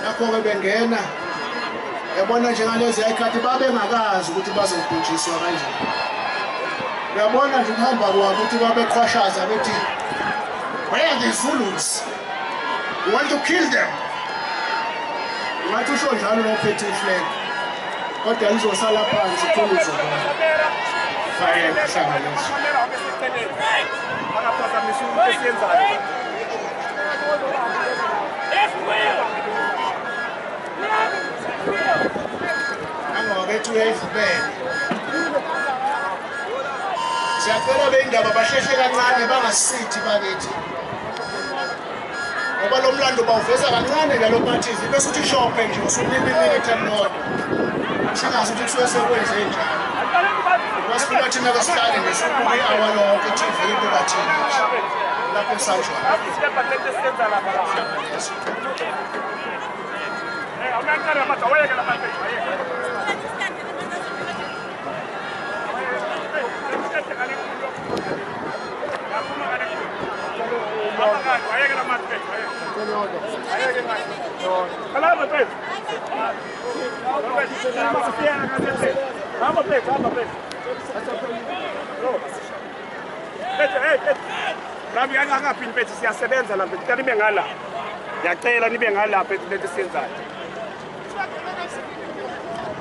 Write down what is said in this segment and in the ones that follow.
Lapho-ke bengena yabona njengalezi ayikhathi babengakazi ukuthi bazobhujiswa kanjani. Uyabona nje ukuhamba kwabo ukuthi babeqhwashaza bethi where are the Zulus? You want to kill them? Ungathi usho njalo nophethe iflag. Kodwa lizosala phansi thuluzo bona. Fire kuhlanganisa. Angawabethu uyayivubela. Siyacela beyindaba basheshe kancane bangasithi bakithi. Ngoba lo mlando bawuveza kancane ngalo ma-TV bese uthi shophe nje usunika iminute emodwa. Singazi ukuthi kusuke sekwenze njani. Wasifuna thina kasihlale nje sibuke i-hour lonke i-TV ibuka thina nje. Lapho eSandlwana.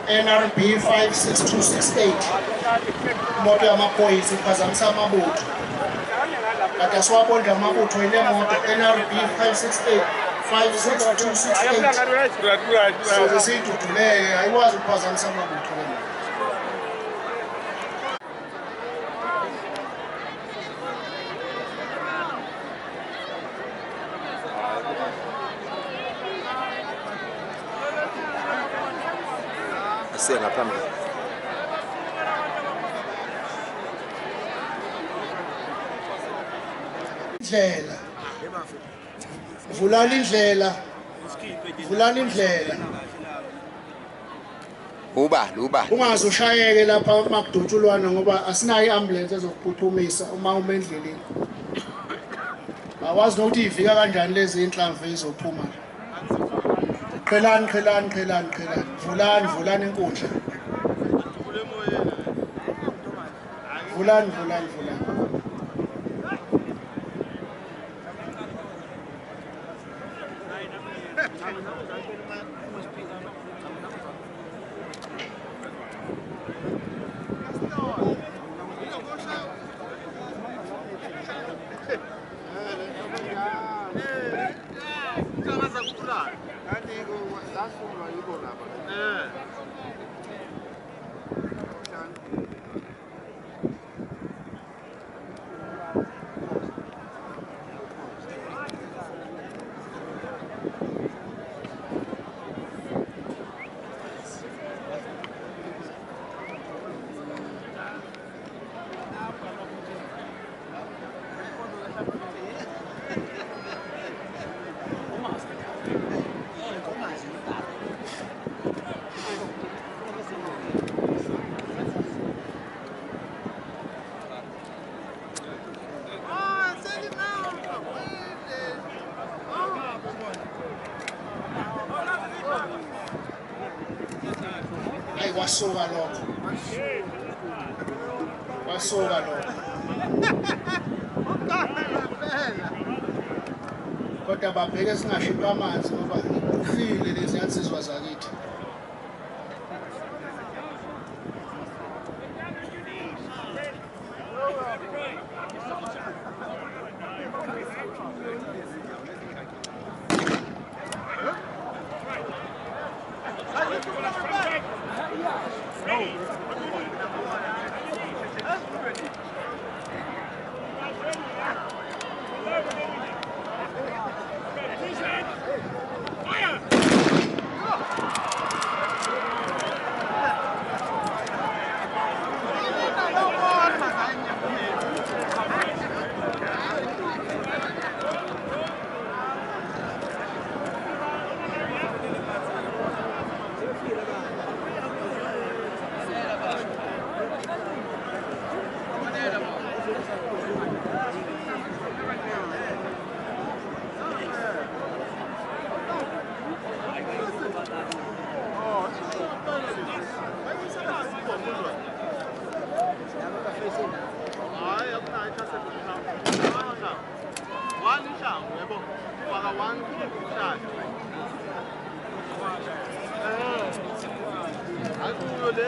NRB 56268 moto yamaphoyisa iphazamisa amabutho. Kade siwabonda amabutho ile moto NRB 56268 so siyiduduleke ayikwazi ukuphazamisa amabutho le moto. Asiya phambili. Indlela. Vulani indlela. Vulani indlela. Uba. Ungaze ushayeke lapha makudutshulwana ngoba asinayo iambulance ezokuphuthumisa uma endleleni. Awazi nokuthi ivika kanjani lezi inhlamvu ezophuma. Qhelani. Vulani inkundla. Vulani. Wasoka lokho. Kodwa babheke singashipha amanzi ngoba ufile lezi yansizwa zakithi. Thank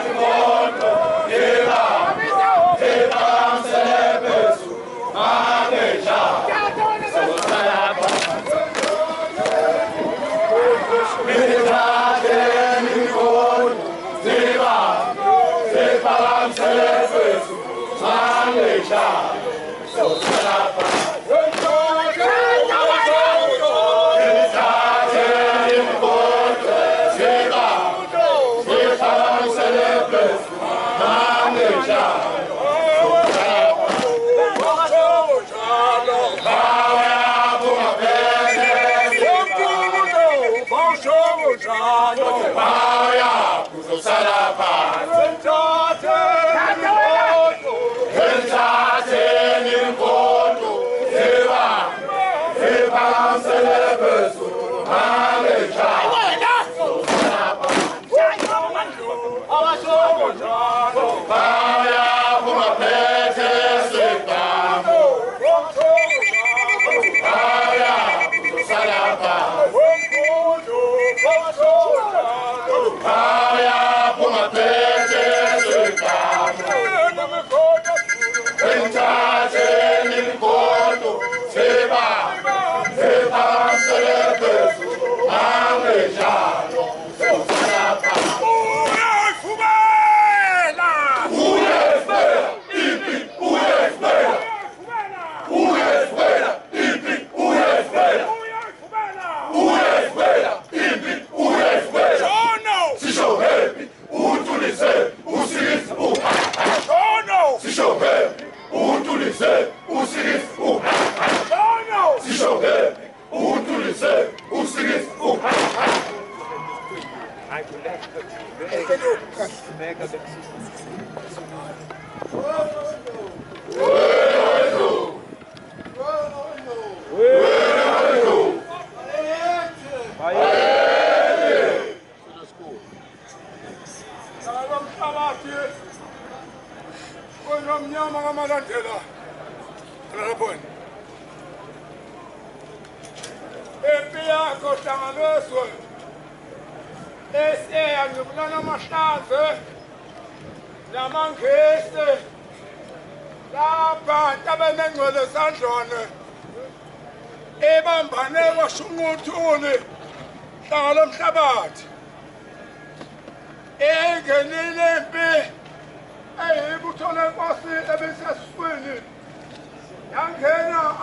you.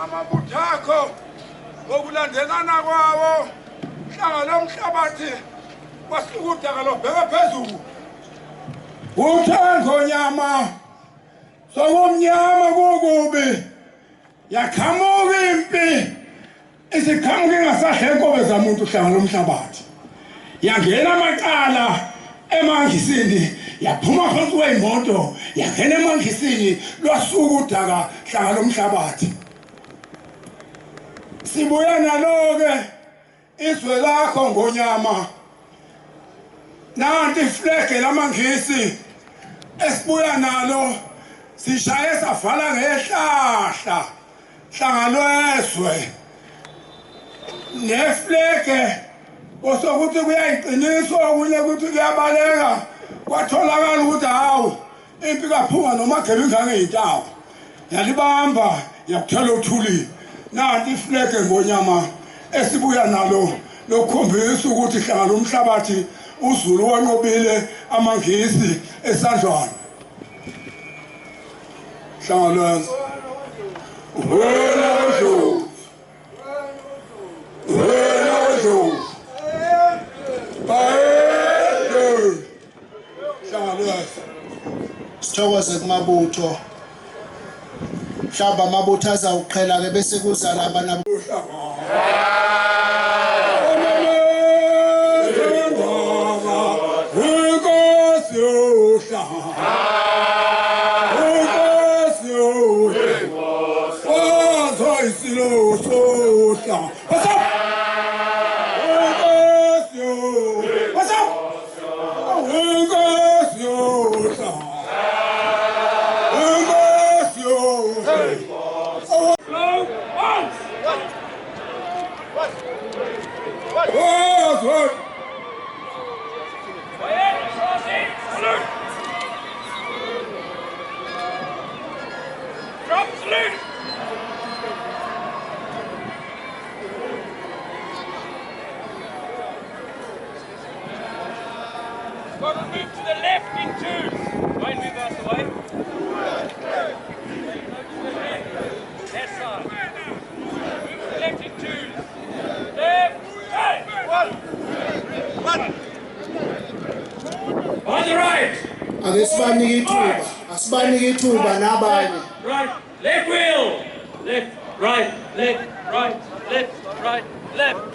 Amabutho ngokulandelana kwawo hlangana umhlabathi wasukudaka lobheka phezulu uthando nyama sokumnyama kukubi yakhamuka impi isikhamuka ingasahle inkobe zamuntu hlangana umhlabathi yangena amaqala emangisini yaphuma phansi kweyimoto yangena emangisini lwasuka udaka hlangana umhlabathi sibuya nalo-ke izwe lakho ngonyama nanti iflege lamangisi esibuya nalo sishaye savala ngehlahla hlangalwezwe neflege osokuthi kuyayiqiniswa okunye ukuthi kuyabaleka kwatholakala ukuthi hawu impi kaphunga noma gebe ingangeyintawo yalibamba yakuthela uthuli nanti iflege ngonyama esibuya nalo lokukhombisa ukuthi hlangana umhlabathi uZulu wanqobile amangisi esandlwana hlangana sithokoze kumabutho mhlawumbe amabutho azawuqhela-ke bese kuza laba Move to the left in two. Wait, move out the way. On the right. Ake sibanike ithuba, asibanike ithuba nabanye. Right, left wheel. Left, right, left, right, left, right, left.